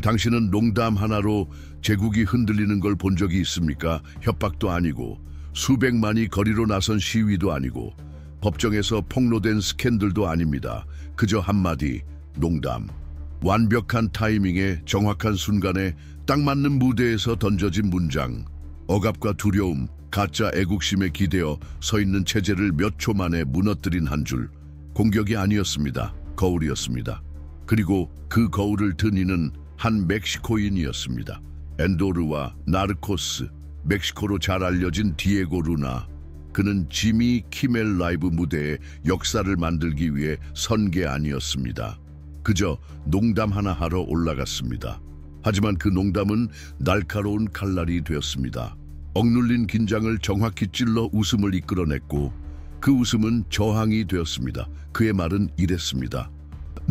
당신은 농담 하나로 제국이 흔들리는 걸 본 적이 있습니까? 협박도 아니고 수백만이 거리로 나선 시위도 아니고 법정에서 폭로된 스캔들도 아닙니다. 그저 한마디 농담. 완벽한 타이밍에 정확한 순간에 딱 맞는 무대에서 던져진 문장. 억압과 두려움, 가짜 애국심에 기대어 서 있는 체제를 몇 초 만에 무너뜨린 한 줄. 공격이 아니었습니다. 거울이었습니다. 그리고 그 거울을 든 이는 한 멕시코인이었습니다. 엔도르와 나르코스, 멕시코로 잘 알려진 디에고 루나. 그는 지미 키멜 라이브 무대에 역사를 만들기 위해 선 게 아니었습니다. 그저 농담 하나 하러 올라갔습니다. 하지만 그 농담은 날카로운 칼날이 되었습니다. 억눌린 긴장을 정확히 찔러 웃음을 이끌어냈고 그 웃음은 저항이 되었습니다. 그의 말은 이랬습니다.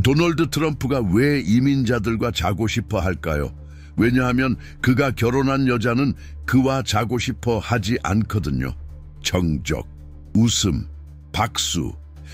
도널드 트럼프가 왜 이민자들과 자고 싶어 할까요? 왜냐하면 그가 결혼한 여자는 그와 자고 싶어 하지 않거든요. 정적, 웃음, 박수,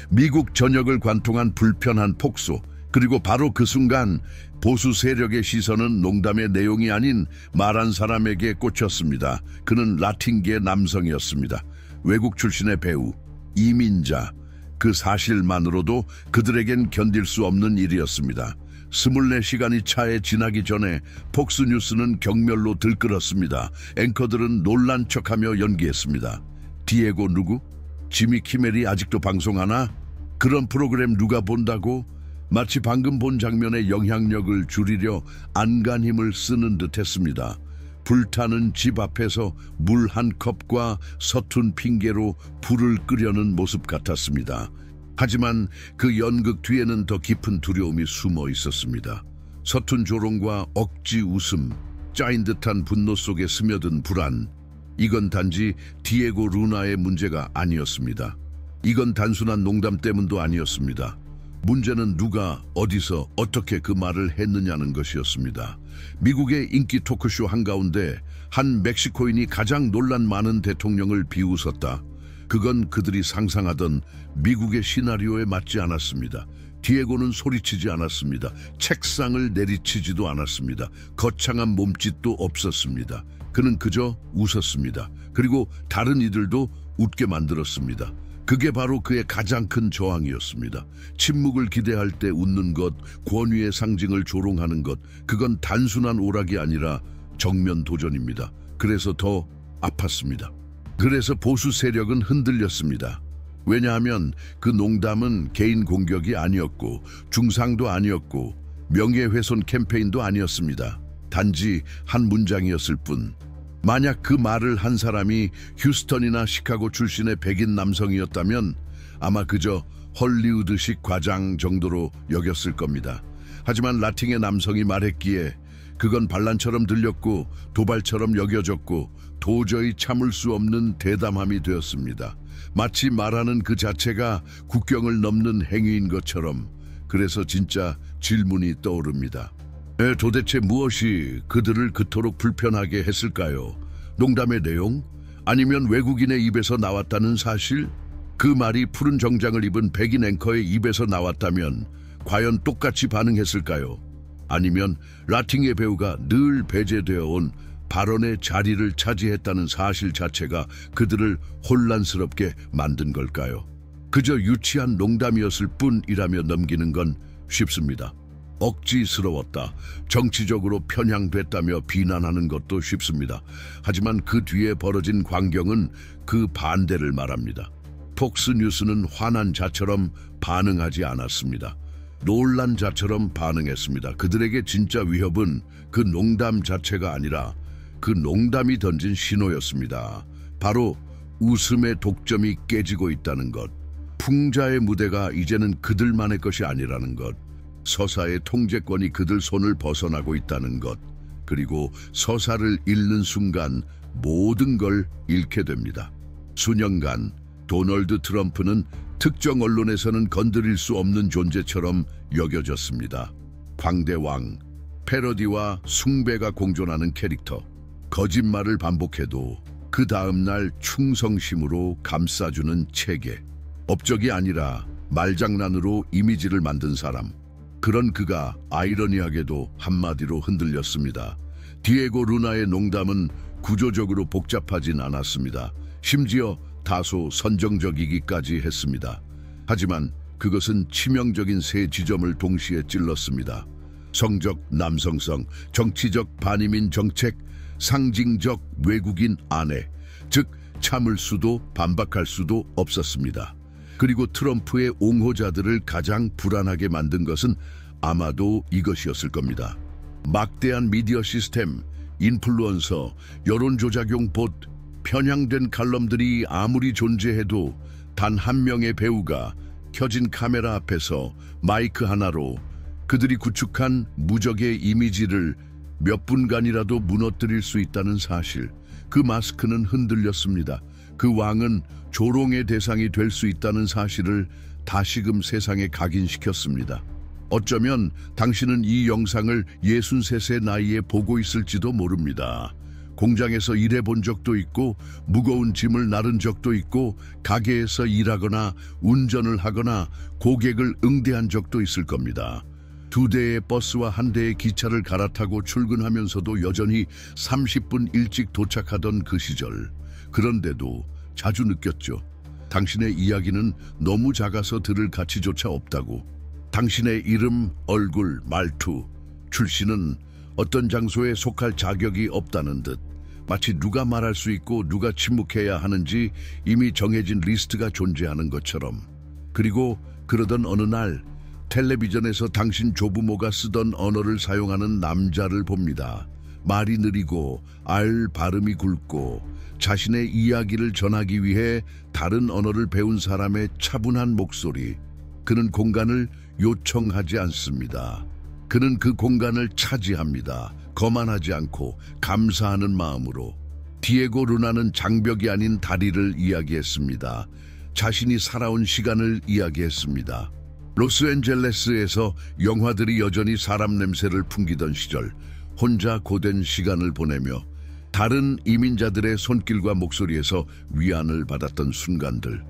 미국 전역을 관통한 불편한 폭소, 그리고 바로 그 순간 보수 세력의 시선은 농담의 내용이 아닌 말한 사람에게 꽂혔습니다. 그는 라틴계 남성이었습니다. 외국 출신의 배우, 이민자. 그 사실만으로도 그들에겐 견딜 수 없는 일이었습니다. 24시간이 차에 지나기 전에 폭스뉴스는 경멸로 들끓었습니다. 앵커들은 놀란 척하며 연기했습니다. 디에고 누구? 지미 키멜이 아직도 방송하나? 그런 프로그램 누가 본다고? 마치 방금 본 장면의 영향력을 줄이려 안간힘을 쓰는 듯 했습니다. 불타는 집 앞에서 물 한 컵과 서툰 핑계로 불을 끄려는 모습 같았습니다. 하지만 그 연극 뒤에는 더 깊은 두려움이 숨어 있었습니다. 서툰 조롱과 억지 웃음, 짜인 듯한 분노 속에 스며든 불안. 이건 단지 디에고 루나의 문제가 아니었습니다. 이건 단순한 농담 때문도 아니었습니다. 문제는 누가 어디서 어떻게 그 말을 했느냐는 것이었습니다. 미국의 인기 토크쇼 한가운데 한 멕시코인이 가장 논란 많은 대통령을 비웃었다. 그건 그들이 상상하던 미국의 시나리오에 맞지 않았습니다. 디에고는 소리치지 않았습니다. 책상을 내리치지도 않았습니다. 거창한 몸짓도 없었습니다. 그는 그저 웃었습니다. 그리고 다른 이들도 웃게 만들었습니다. 그게 바로 그의 가장 큰 저항이었습니다. 침묵을 기대할 때 웃는 것, 권위의 상징을 조롱하는 것, 그건 단순한 오락이 아니라 정면 도전입니다. 그래서 더 아팠습니다. 그래서 보수 세력은 흔들렸습니다. 왜냐하면 그 농담은 개인 공격이 아니었고 중상도 아니었고 명예훼손 캠페인도 아니었습니다. 단지 한 문장이었을 뿐. 만약 그 말을 한 사람이 휴스턴이나 시카고 출신의 백인 남성이었다면 아마 그저 헐리우드식 과장 정도로 여겼을 겁니다. 하지만 라틴의 남성이 말했기에 그건 반란처럼 들렸고 도발처럼 여겨졌고 도저히 참을 수 없는 대담함이 되었습니다. 마치 말하는 그 자체가 국경을 넘는 행위인 것처럼. 그래서 진짜 질문이 떠오릅니다. 도대체 무엇이 그들을 그토록 불편하게 했을까요? 농담의 내용? 아니면 외국인의 입에서 나왔다는 사실? 그 말이 푸른 정장을 입은 백인 앵커의 입에서 나왔다면 과연 똑같이 반응했을까요? 아니면 라틴의 배우가 늘 배제되어 온 발언의 자리를 차지했다는 사실 자체가 그들을 혼란스럽게 만든 걸까요? 그저 유치한 농담이었을 뿐이라며 넘기는 건 쉽습니다. 억지스러웠다, 정치적으로 편향됐다며 비난하는 것도 쉽습니다. 하지만 그 뒤에 벌어진 광경은 그 반대를 말합니다. 폭스뉴스는 화난 자처럼 반응하지 않았습니다. 놀란 자처럼 반응했습니다. 그들에게 진짜 위협은 그 농담 자체가 아니라 그 농담이 던진 신호였습니다. 바로 웃음의 독점이 깨지고 있다는 것. 풍자의 무대가 이제는 그들만의 것이 아니라는 것. 서사의 통제권이 그들 손을 벗어나고 있다는 것. 그리고 서사를 읽는 순간 모든 걸 잃게 됩니다. 수년간 도널드 트럼프는 특정 언론에서는 건드릴 수 없는 존재처럼 여겨졌습니다. 광대왕, 패러디와 숭배가 공존하는 캐릭터. 거짓말을 반복해도 그 다음날 충성심으로 감싸주는 체계. 업적이 아니라 말장난으로 이미지를 만든 사람. 그런 그가 아이러니하게도 한마디로 흔들렸습니다. 디에고 루나의 농담은 구조적으로 복잡하진 않았습니다. 심지어 다소 선정적이기까지 했습니다. 하지만 그것은 치명적인 세 지점을 동시에 찔렀습니다. 성적 남성성, 정치적 반이민 정책, 상징적 외국인 아내, 즉 참을 수도 반박할 수도 없었습니다. 그리고 트럼프의 옹호자들을 가장 불안하게 만든 것은 아마도 이것이었을 겁니다. 막대한 미디어 시스템, 인플루언서, 여론조작용 봇, 편향된 칼럼들이 아무리 존재해도 단 한 명의 배우가 켜진 카메라 앞에서 마이크 하나로 그들이 구축한 무적의 이미지를 몇 분간이라도 무너뜨릴 수 있다는 사실, 그 마스크는 흔들렸습니다. 그 왕은 조롱의 대상이 될 수 있다는 사실을 다시금 세상에 각인시켰습니다. 어쩌면 당신은 이 영상을 63세 나이에 보고 있을지도 모릅니다. 공장에서 일해본 적도 있고 무거운 짐을 나른 적도 있고 가게에서 일하거나 운전을 하거나 고객을 응대한 적도 있을 겁니다. 2대의 버스와 1대의 기차를 갈아타고 출근하면서도 여전히 30분 일찍 도착하던 그 시절. 그런데도 자주 느꼈죠. 당신의 이야기는 너무 작아서 들을 가치조차 없다고. 당신의 이름, 얼굴, 말투, 출신은 어떤 장소에 속할 자격이 없다는 듯, 마치 누가 말할 수 있고 누가 침묵해야 하는지 이미 정해진 리스트가 존재하는 것처럼. 그리고 그러던 어느 날 텔레비전에서 당신 조부모가 쓰던 언어를 사용하는 남자를 봅니다. 말이 느리고 알 발음이 굵고 자신의 이야기를 전하기 위해 다른 언어를 배운 사람의 차분한 목소리. 그는 공간을 요청하지 않습니다. 그는 그 공간을 차지합니다. 거만하지 않고 감사하는 마음으로. 디에고 루나는 장벽이 아닌 다리를 이야기했습니다. 자신이 살아온 시간을 이야기했습니다. 로스앤젤레스에서 영화들이 여전히 사람 냄새를 풍기던 시절, 혼자 고된 시간을 보내며 다른 이민자들의 손길과 목소리에서 위안을 받았던 순간들.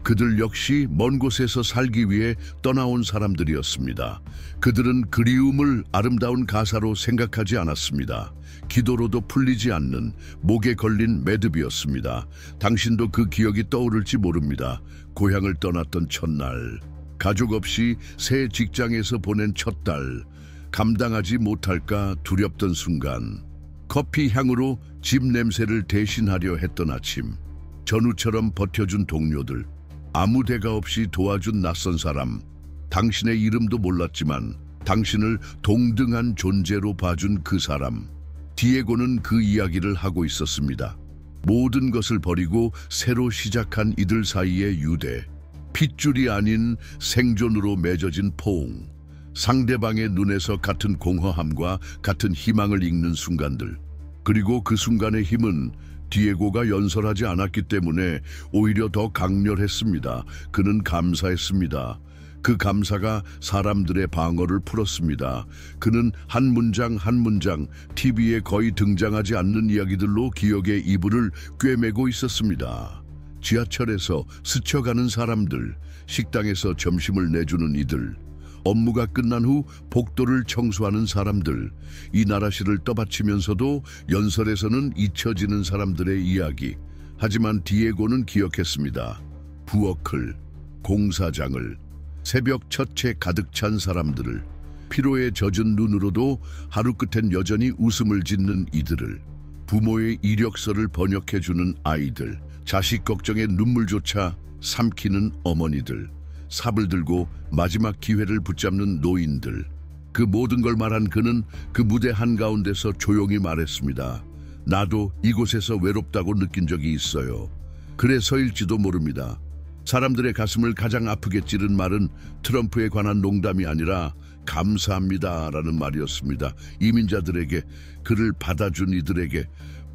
그들 역시 먼 곳에서 살기 위해 떠나온 사람들이었습니다. 그들은 그리움을 아름다운 가사로 생각하지 않았습니다. 기도로도 풀리지 않는 목에 걸린 매듭이었습니다. 당신도 그 기억이 떠오를지 모릅니다. 고향을 떠났던 첫날, 가족 없이 새 직장에서 보낸 첫 달, 감당하지 못할까 두렵던 순간, 커피 향으로 집 냄새를 대신하려 했던 아침, 전우처럼 버텨준 동료들, 아무 대가 없이 도와준 낯선 사람, 당신의 이름도 몰랐지만 당신을 동등한 존재로 봐준 그 사람. 디에고는 그 이야기를 하고 있었습니다. 모든 것을 버리고 새로 시작한 이들 사이의 유대, 핏줄이 아닌 생존으로 맺어진 포옹, 상대방의 눈에서 같은 공허함과 같은 희망을 읽는 순간들. 그리고 그 순간의 힘은 디에고가 연설하지 않았기 때문에 오히려 더 강렬했습니다. 그는 감사했습니다. 그 감사가 사람들의 방어를 풀었습니다. 그는 한 문장 한 문장 TV에 거의 등장하지 않는 이야기들로 기억의 이불을 꿰매고 있었습니다. 지하철에서 스쳐가는 사람들, 식당에서 점심을 내주는 이들, 업무가 끝난 후 복도를 청소하는 사람들, 이 나라시를 떠받치면서도 연설에서는 잊혀지는 사람들의 이야기. 하지만 디에고는 기억했습니다. 부엌을, 공사장을, 새벽 첫째 가득 찬 사람들을, 피로에 젖은 눈으로도 하루 끝엔 여전히 웃음을 짓는 이들을, 부모의 이력서를 번역해주는 아이들, 자식 걱정에 눈물조차 삼키는 어머니들, 삽을 들고 마지막 기회를 붙잡는 노인들. 그 모든 걸 말한 그는 그 무대 한가운데서 조용히 말했습니다. 나도 이곳에서 외롭다고 느낀 적이 있어요. 그래서일지도 모릅니다. 사람들의 가슴을 가장 아프게 찌른 말은 트럼프에 관한 농담이 아니라 감사합니다라는 말이었습니다. 이민자들에게, 그를 받아준 이들에게,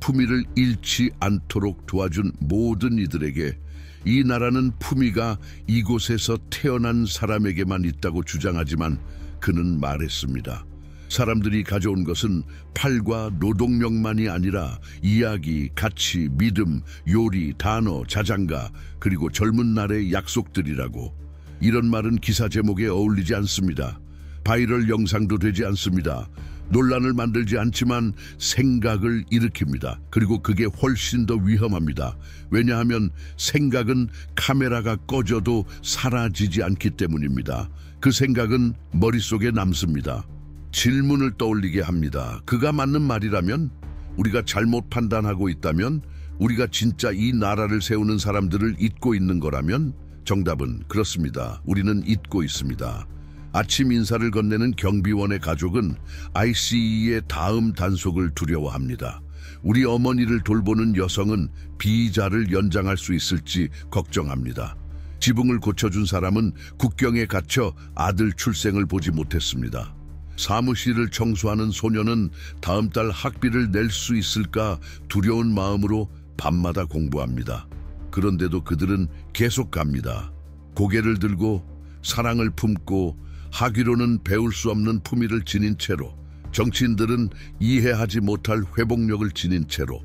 품위를 잃지 않도록 도와준 모든 이들에게. 이 나라는 품위가 이곳에서 태어난 사람에게만 있다고 주장하지만 그는 말했습니다. 사람들이 가져온 것은 팔과 노동력만이 아니라 이야기, 가치, 믿음, 요리, 단어, 자장가, 그리고 젊은 날의 약속들이라고. 이런 말은 기사 제목에 어울리지 않습니다. 바이럴 영상도 되지 않습니다. 논란을 만들지 않지만 생각을 일으킵니다. 그리고 그게 훨씬 더 위험합니다. 왜냐하면 생각은 카메라가 꺼져도 사라지지 않기 때문입니다. 그 생각은 머릿속에 남습니다. 질문을 떠올리게 합니다. 그가 맞는 말이라면? 우리가 잘못 판단하고 있다면? 우리가 진짜 이 나라를 세우는 사람들을 잊고 있는 거라면? 정답은 그렇습니다. 우리는 잊고 있습니다. 아침 인사를 건네는 경비원의 가족은 ICE의 다음 단속을 두려워합니다. 우리 어머니를 돌보는 여성은 비자를 연장할 수 있을지 걱정합니다. 지붕을 고쳐준 사람은 국경에 갇혀 아들 출생을 보지 못했습니다. 사무실을 청소하는 소녀는 다음 달 학비를 낼 수 있을까 두려운 마음으로 밤마다 공부합니다. 그런데도 그들은 계속 갑니다. 고개를 들고 사랑을 품고 하기로는 배울 수 없는 품위를 지닌 채로, 정치인들은 이해하지 못할 회복력을 지닌 채로,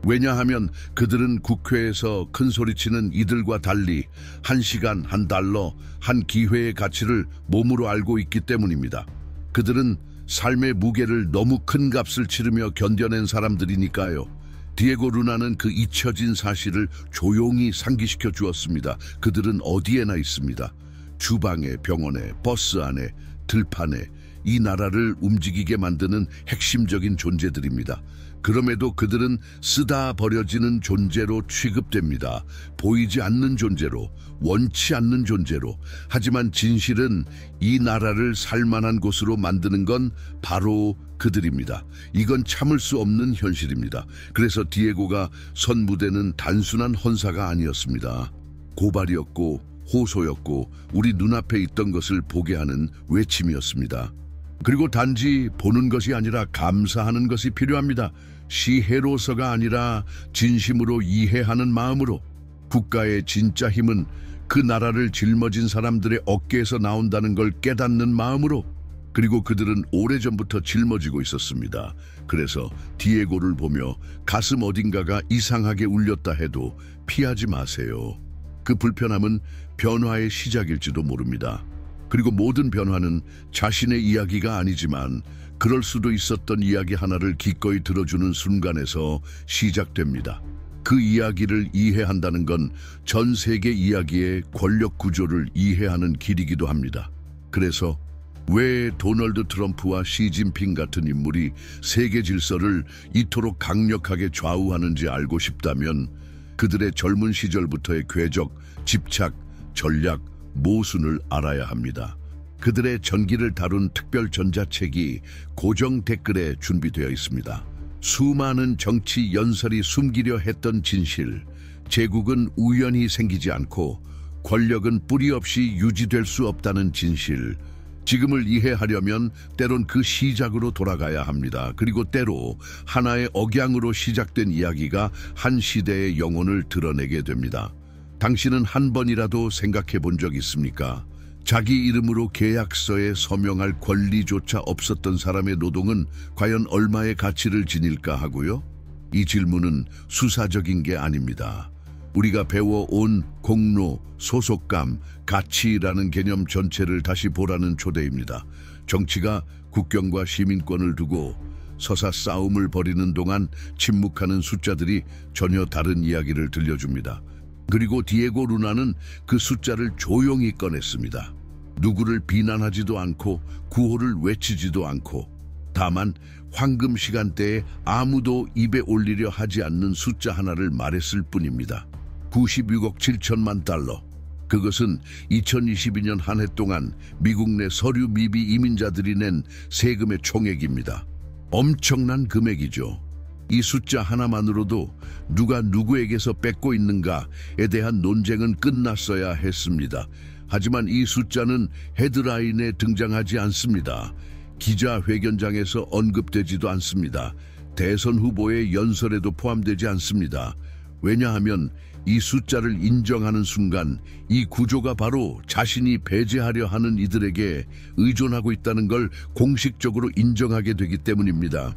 왜냐하면 그들은 국회에서 큰소리치는 이들과 달리 1시간, 1달러, 한 기회의 가치를 몸으로 알고 있기 때문입니다. 그들은 삶의 무게를 너무 큰 값을 치르며 견뎌낸 사람들이니까요. 디에고 루나는 그 잊혀진 사실을 조용히 상기시켜 주었습니다. 그들은 어디에나 있습니다. 주방에, 병원에, 버스 안에, 들판에, 이 나라를 움직이게 만드는 핵심적인 존재들입니다. 그럼에도 그들은 쓰다 버려지는 존재로 취급됩니다. 보이지 않는 존재로, 원치 않는 존재로. 하지만 진실은 이 나라를 살만한 곳으로 만드는 건 바로 그들입니다. 이건 참을 수 없는 현실입니다. 그래서 디에고가 선 무대는 단순한 헌사가 아니었습니다. 고발이었고 호소였고 우리 눈앞에 있던 것을 보게 하는 외침이었습니다. 그리고 단지 보는 것이 아니라 감사하는 것이 필요합니다. 시혜로서가 아니라 진심으로 이해하는 마음으로. 국가의 진짜 힘은 그 나라를 짊어진 사람들의 어깨에서 나온다는 걸 깨닫는 마음으로. 그리고 그들은 오래전부터 짊어지고 있었습니다. 그래서 디에고를 보며 가슴 어딘가가 이상하게 울렸다 해도 피하지 마세요. 그 불편함은 변화의 시작일지도 모릅니다. 그리고 모든 변화는 자신의 이야기가 아니지만 그럴 수도 있었던 이야기 하나를 기꺼이 들어주는 순간에서 시작됩니다. 그 이야기를 이해한다는 건 전 세계 이야기의 권력 구조를 이해하는 길이기도 합니다. 그래서 왜 도널드 트럼프와 시진핑 같은 인물이 세계 질서를 이토록 강력하게 좌우하는지 알고 싶다면 그들의 젊은 시절부터의 궤적, 집착, 전략, 모순을 알아야 합니다. 그들의 전기를 다룬 특별 전자책이 고정 댓글에 준비되어 있습니다. 수많은 정치 연설이 숨기려 했던 진실, 제국은 우연히 생기지 않고 권력은 뿌리 없이 유지될 수 없다는 진실, 지금을 이해하려면 때론 그 시작으로 돌아가야 합니다. 그리고 때로 하나의 억양으로 시작된 이야기가 한 시대의 영혼을 드러내게 됩니다. 당신은 한 번이라도 생각해 본 적 있습니까? 자기 이름으로 계약서에 서명할 권리조차 없었던 사람의 노동은 과연 얼마의 가치를 지닐까 하고요? 이 질문은 수사적인 게 아닙니다. 우리가 배워온 공로, 소속감, 가치라는 개념 전체를 다시 보라는 초대입니다. 정치가 국경과 시민권을 두고 서사 싸움을 벌이는 동안 침묵하는 숫자들이 전혀 다른 이야기를 들려줍니다. 그리고 디에고 루나는 그 숫자를 조용히 꺼냈습니다. 누구를 비난하지도 않고 구호를 외치지도 않고 다만 황금 시간대에 아무도 입에 올리려 하지 않는 숫자 하나를 말했을 뿐입니다. 96억 7천만 달러. 그것은 2022년 한 해 동안 미국 내 서류 미비 이민자들이 낸 세금의 총액입니다. 엄청난 금액이죠. 이 숫자 하나만으로도 누가 누구에게서 뺏고 있는가에 대한 논쟁은 끝났어야 했습니다. 하지만 이 숫자는 헤드라인에 등장하지 않습니다. 기자회견장에서 언급되지도 않습니다. 대선 후보의 연설에도 포함되지 않습니다. 왜냐하면 이 숫자를 인정하는 순간 이 구조가 바로 자신이 배제하려 하는 이들에게 의존하고 있다는 걸 공식적으로 인정하게 되기 때문입니다.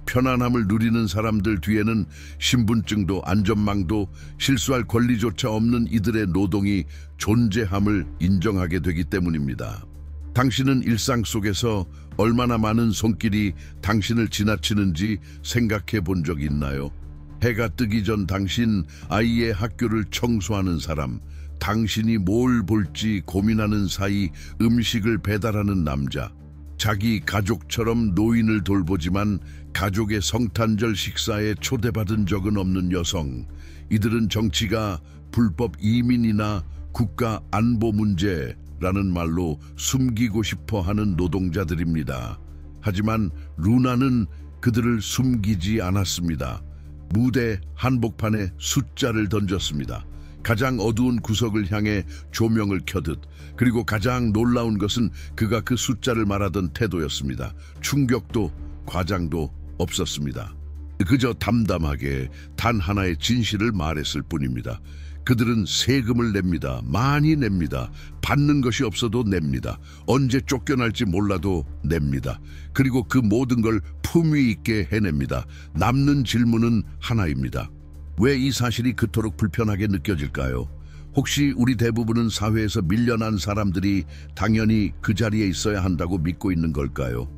편안함을 누리는 사람들 뒤에는 신분증도 안전망도 실수할 권리조차 없는 이들의 노동이 존재함을 인정하게 되기 때문입니다. 당신은 일상 속에서 얼마나 많은 손길이 당신을 지나치는지 생각해 본 적 있나요? 해가 뜨기 전 당신 아이의 학교를 청소하는 사람, 당신이 뭘 볼지 고민하는 사이 음식을 배달하는 남자, 자기 가족처럼 노인을 돌보지만 가족의 성탄절 식사에 초대받은 적은 없는 여성. 이들은 정치가 불법 이민이나 국가 안보 문제라는 말로 숨기고 싶어 하는 노동자들입니다. 하지만 루나는 그들을 숨기지 않았습니다. 무대 한복판에 숫자를 던졌습니다. 가장 어두운 구석을 향해 조명을 켜듯. 그리고 가장 놀라운 것은 그가 그 숫자를 말하던 태도였습니다. 충격도 과장도 없었습니다. 그저 담담하게 단 하나의 진실을 말했을 뿐입니다. 그들은 세금을 냅니다. 많이 냅니다. 받는 것이 없어도 냅니다. 언제 쫓겨날지 몰라도 냅니다. 그리고 그 모든 걸 품위 있게 해냅니다. 남는 질문은 하나입니다. 왜 이 사실이 그토록 불편하게 느껴질까요? 혹시 우리 대부분은 사회에서 밀려난 사람들이 당연히 그 자리에 있어야 한다고 믿고 있는 걸까요?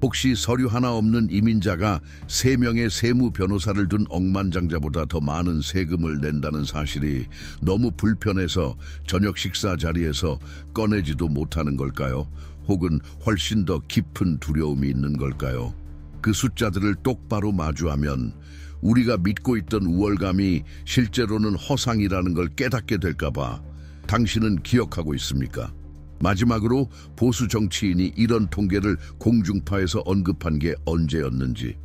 혹시 서류 하나 없는 이민자가 3명의 세무 변호사를 둔 억만장자보다 더 많은 세금을 낸다는 사실이 너무 불편해서 저녁 식사 자리에서 꺼내지도 못하는 걸까요? 혹은 훨씬 더 깊은 두려움이 있는 걸까요? 그 숫자들을 똑바로 마주하면 우리가 믿고 있던 우월감이 실제로는 허상이라는 걸 깨닫게 될까봐. 당신은 기억하고 있습니까? 마지막으로 보수 정치인이 이런 통계를 공중파에서 언급한 게 언제였는지.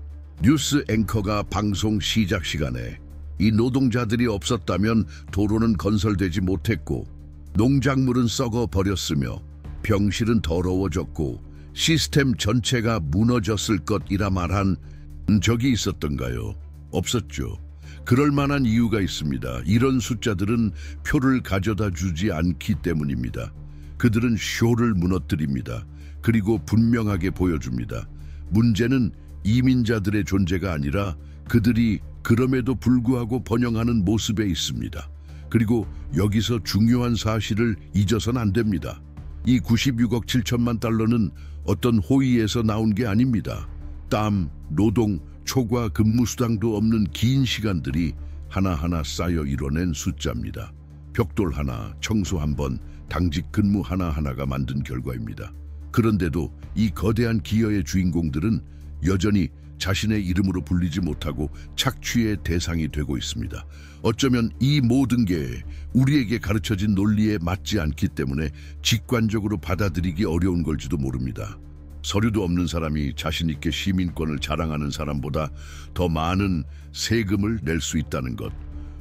뉴스 앵커가 방송 시작 시간에 이 노동자들이 없었다면 도로는 건설되지 못했고 농작물은 썩어 버렸으며 병실은 더러워졌고 시스템 전체가 무너졌을 것이라 말한 적이 있었던가요? 없었죠. 그럴 만한 이유가 있습니다. 이런 숫자들은 표를 가져다 주지 않기 때문입니다. 그들은 쇼를 무너뜨립니다. 그리고 분명하게 보여줍니다. 문제는 이민자들의 존재가 아니라 그들이 그럼에도 불구하고 번영하는 모습에 있습니다. 그리고 여기서 중요한 사실을 잊어서는 안 됩니다. 이 96억 7천만 달러는 어떤 호의에서 나온 게 아닙니다. 땀, 노동, 초과 근무 수당도 없는 긴 시간들이 하나하나 쌓여 이뤄낸 숫자입니다. 벽돌 하나, 청소 한 번, 당직 근무 하나하나가 만든 결과입니다. 그런데도 이 거대한 기여의 주인공들은 여전히 자신의 이름으로 불리지 못하고 착취의 대상이 되고 있습니다. 어쩌면 이 모든 게 우리에게 가르쳐진 논리에 맞지 않기 때문에 직관적으로 받아들이기 어려운 걸지도 모릅니다. 서류도 없는 사람이 자신 있게 시민권을 자랑하는 사람보다 더 많은 세금을 낼 수 있다는 것.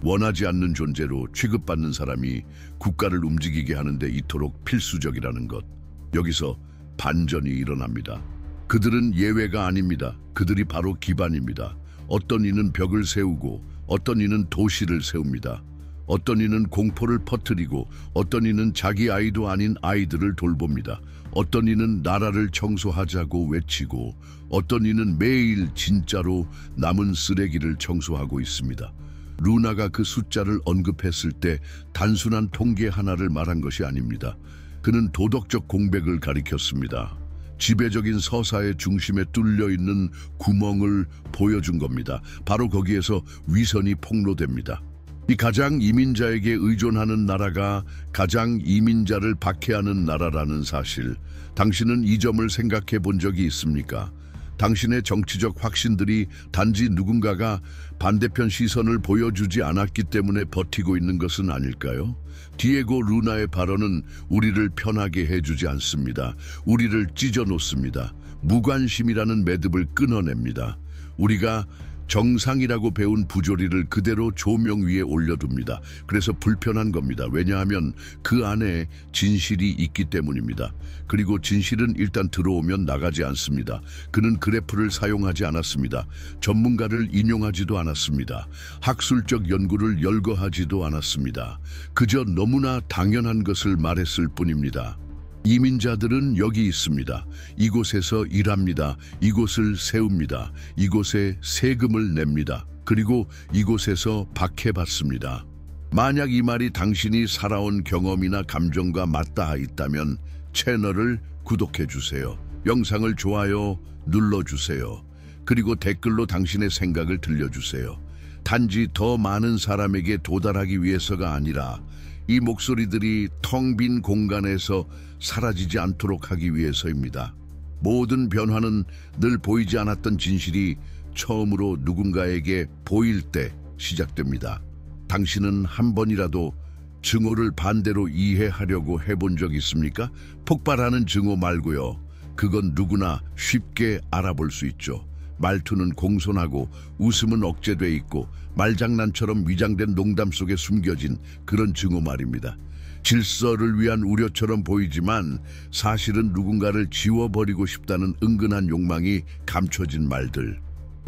원하지 않는 존재로 취급받는 사람이 국가를 움직이게 하는데 이토록 필수적이라는 것. 여기서 반전이 일어납니다. 그들은 예외가 아닙니다. 그들이 바로 기반입니다. 어떤 이는 벽을 세우고 어떤 이는 도시를 세웁니다. 어떤 이는 공포를 퍼뜨리고 어떤 이는 자기 아이도 아닌 아이들을 돌봅니다. 어떤 이는 나라를 청소하자고 외치고 어떤 이는 매일 진짜로 남은 쓰레기를 청소하고 있습니다. 루나가 그 숫자를 언급했을 때 단순한 통계 하나를 말한 것이 아닙니다. 그는 도덕적 공백을 가리켰습니다. 지배적인 서사의 중심에 뚫려 있는 구멍을 보여준 겁니다. 바로 거기에서 위선이 폭로됩니다. 이 가장 이민자에게 의존하는 나라가 가장 이민자를 박해하는 나라라는 사실. 당신은 이 점을 생각해 본 적이 있습니까? 당신의 정치적 확신들이 단지 누군가가 반대편 시선을 보여주지 않았기 때문에 버티고 있는 것은 아닐까요? 디에고 루나의 발언은 우리를 편하게 해주지 않습니다. 우리를 찢어놓습니다. 무관심이라는 매듭을 끊어냅니다. 우리가 정상이라고 배운 부조리를 그대로 조명 위에 올려둡니다. 그래서 불편한 겁니다. 왜냐하면 그 안에 진실이 있기 때문입니다. 그리고 진실은 일단 들어오면 나가지 않습니다. 그는 그래프를 사용하지 않았습니다. 전문가를 인용하지도 않았습니다. 학술적 연구를 열거하지도 않았습니다. 그저 너무나 당연한 것을 말했을 뿐입니다. 이민자들은 여기 있습니다. 이곳에서 일합니다. 이곳을 세웁니다. 이곳에 세금을 냅니다. 그리고 이곳에서 박해받습니다. 만약 이 말이 당신이 살아온 경험이나 감정과 맞닿아 있다면 채널을 구독해주세요. 영상을 좋아요 눌러주세요. 그리고 댓글로 당신의 생각을 들려주세요. 단지 더 많은 사람에게 도달하기 위해서가 아니라 이 목소리들이 텅 빈 공간에서 사라지지 않도록 하기 위해서입니다. 모든 변화는 늘 보이지 않았던 진실이 처음으로 누군가에게 보일 때 시작됩니다. 당신은 한 번이라도 증오를 반대로 이해하려고 해본 적 있습니까? 폭발하는 증오 말고요. 그건 누구나 쉽게 알아볼 수 있죠. 말투는 공손하고 웃음은 억제돼 있고 말장난처럼 위장된 농담 속에 숨겨진 그런 증오 말입니다. 질서를 위한 우려처럼 보이지만 사실은 누군가를 지워버리고 싶다는 은근한 욕망이 감춰진 말들.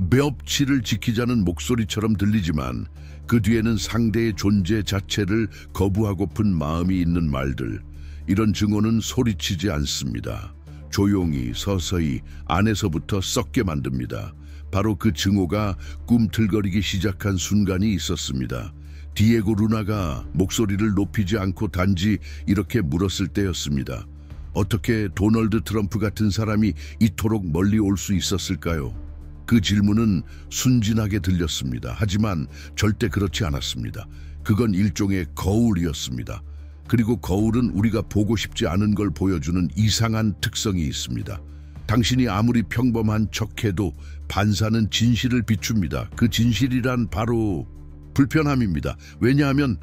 멨치를 지키자는 목소리처럼 들리지만 그 뒤에는 상대의 존재 자체를 거부하고픈 마음이 있는 말들. 이런 증오는 소리치지 않습니다. 조용히 서서히 안에서부터 썩게 만듭니다. 바로 그 증오가 꿈틀거리기 시작한 순간이 있었습니다. 디에고 루나가 목소리를 높이지 않고 단지 이렇게 물었을 때였습니다. 어떻게 도널드 트럼프 같은 사람이 이토록 멀리 올 수 있었을까요? 그 질문은 순진하게 들렸습니다. 하지만 절대 그렇지 않았습니다. 그건 일종의 거울이었습니다. 그리고 거울은 우리가 보고 싶지 않은 걸 보여주는 이상한 특성이 있습니다. 당신이 아무리 평범한 척해도 반사는 진실을 비춥니다. 그 진실이란 바로 불편함입니다. 왜냐하면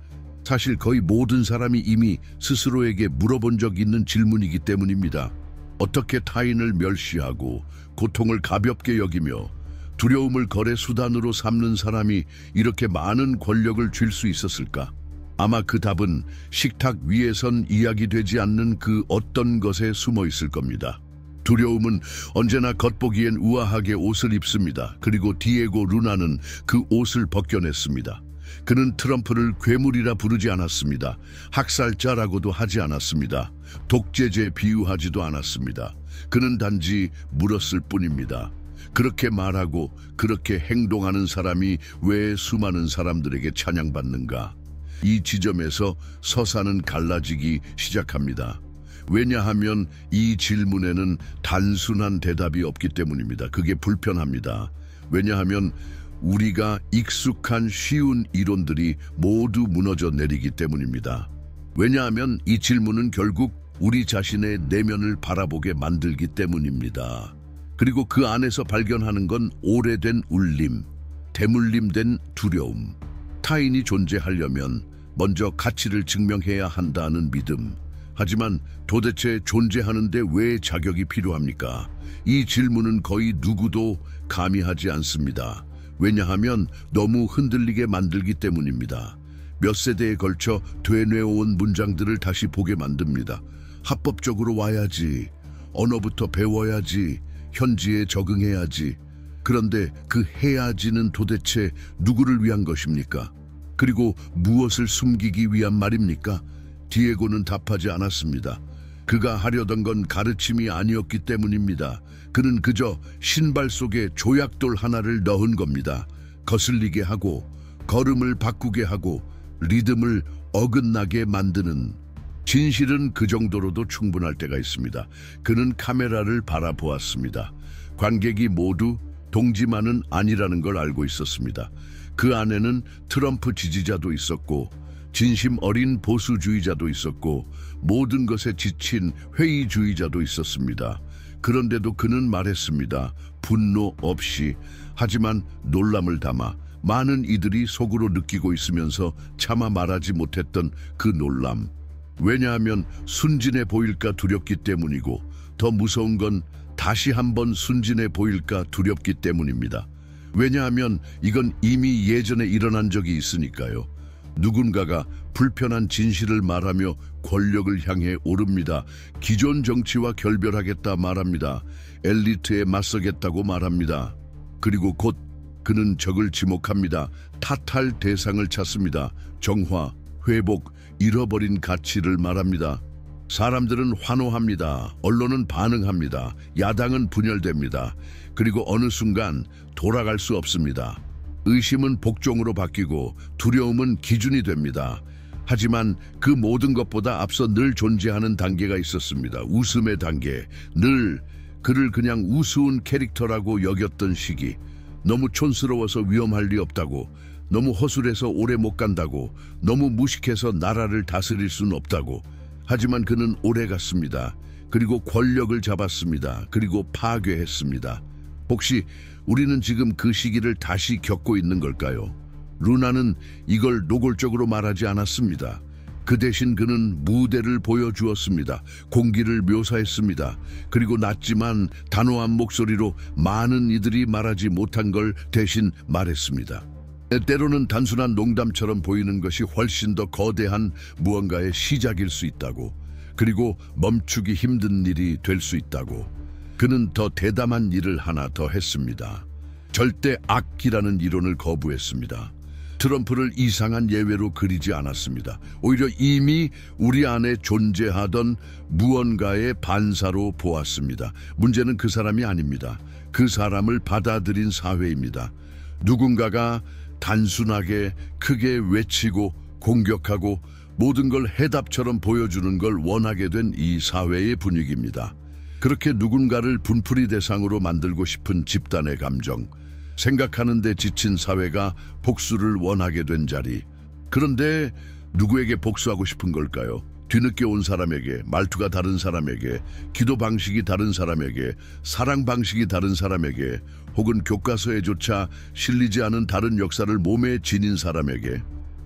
사실 거의 모든 사람이 이미 스스로에게 물어본 적 있는 질문이기 때문입니다. 어떻게 타인을 멸시하고 고통을 가볍게 여기며 두려움을 거래 수단으로 삼는 사람이 이렇게 많은 권력을 쥘 수 있었을까? 아마 그 답은 식탁 위에선 이야기되지 않는 그 어떤 것에 숨어 있을 겁니다. 두려움은 언제나 겉보기엔 우아하게 옷을 입습니다. 그리고 디에고 루나는 그 옷을 벗겨냈습니다. 그는 트럼프를 괴물이라 부르지 않았습니다. 학살자라고도 하지 않았습니다. 독재제 비유하지도 않았습니다. 그는 단지 물었을 뿐입니다. 그렇게 말하고 그렇게 행동하는 사람이 왜 수많은 사람들에게 찬양받는가? 이 지점에서 서사는 갈라지기 시작합니다. 왜냐하면 이 질문에는 단순한 대답이 없기 때문입니다. 그게 불편합니다. 왜냐하면 우리가 익숙한 쉬운 이론들이 모두 무너져 내리기 때문입니다. 왜냐하면 이 질문은 결국 우리 자신의 내면을 바라보게 만들기 때문입니다. 그리고 그 안에서 발견하는 건 오래된 울림, 대물림된 두려움. 타인이 존재하려면 먼저 가치를 증명해야 한다는 믿음. 하지만 도대체 존재하는데 왜 자격이 필요합니까? 이 질문은 거의 누구도 감히 하지 않습니다. 왜냐하면 너무 흔들리게 만들기 때문입니다. 몇 세대에 걸쳐 되뇌어온 문장들을 다시 보게 만듭니다. 합법적으로 와야지, 언어부터 배워야지, 현지에 적응해야지. 그런데 그 해야지는 도대체 누구를 위한 것입니까? 그리고 무엇을 숨기기 위한 말입니까? 디에고는 답하지 않았습니다. 그가 하려던 건 가르침이 아니었기 때문입니다. 그는 그저 신발 속에 조약돌 하나를 넣은 겁니다. 거슬리게 하고 걸음을 바꾸게 하고 리듬을 어긋나게 만드는. 진실은 그 정도로도 충분할 때가 있습니다. 그는 카메라를 바라보았습니다. 관객이 모두 동지만은 아니라는 걸 알고 있었습니다. 그 안에는 트럼프 지지자도 있었고 진심 어린 보수주의자도 있었고 모든 것에 지친 회의주의자도 있었습니다. 그런데도 그는 말했습니다. 분노 없이, 하지만 놀람을 담아. 많은 이들이 속으로 느끼고 있으면서 차마 말하지 못했던 그 놀람. 왜냐하면 순진해 보일까 두렵기 때문이고, 더 무서운 건 다시 한번 순진해 보일까 두렵기 때문입니다. 왜냐하면 이건 이미 예전에 일어난 적이 있으니까요. 누군가가 불편한 진실을 말하며 권력을 향해 오릅니다. 기존 정치와 결별하겠다 말합니다. 엘리트에 맞서겠다고 말합니다. 그리고 곧 그는 적을 지목합니다. 탓할 대상을 찾습니다. 정화, 회복, 잃어버린 가치를 말합니다. 사람들은 환호합니다. 언론은 반응합니다. 야당은 분열됩니다. 그리고 어느 순간 돌아갈 수 없습니다. 의심은 복종으로 바뀌고 두려움은 기준이 됩니다. 하지만 그 모든 것보다 앞서 늘 존재하는 단계가 있었습니다. 웃음의 단계. 늘 그를 그냥 우스운 캐릭터라고 여겼던 시기. 너무 촌스러워서 위험할 리 없다고, 너무 허술해서 오래 못 간다고, 너무 무식해서 나라를 다스릴 순 없다고. 하지만 그는 오래 갔습니다. 그리고 권력을 잡았습니다. 그리고 파괴했습니다. 혹시 우리는 지금 그 시기를 다시 겪고 있는 걸까요? 루나는 이걸 노골적으로 말하지 않았습니다. 그 대신 그는 무대를 보여주었습니다. 공기를 묘사했습니다. 그리고 낮지만 단호한 목소리로 많은 이들이 말하지 못한 걸 대신 말했습니다. 때로는 단순한 농담처럼 보이는 것이 훨씬 더 거대한 무언가의 시작일 수 있다고, 그리고 멈추기 힘든 일이 될 수 있다고. 그는 더 대담한 일을 하나 더 했습니다. 절대 악기라는 이론을 거부했습니다. 트럼프를 이상한 예외로 그리지 않았습니다. 오히려 이미 우리 안에 존재하던 무언가의 반사로 보았습니다. 문제는 그 사람이 아닙니다. 그 사람을 받아들인 사회입니다. 누군가가 단순하게 크게 외치고 공격하고 모든 걸 해답처럼 보여주는 걸 원하게 된 이 사회의 분위기입니다. 그렇게 누군가를 분풀이 대상으로 만들고 싶은 집단의 감정, 생각하는 데 지친 사회가 복수를 원하게 된 자리. 그런데 누구에게 복수하고 싶은 걸까요? 뒤늦게 온 사람에게, 말투가 다른 사람에게, 기도 방식이 다른 사람에게, 사랑 방식이 다른 사람에게, 혹은 교과서에조차 실리지 않은 다른 역사를 몸에 지닌 사람에게.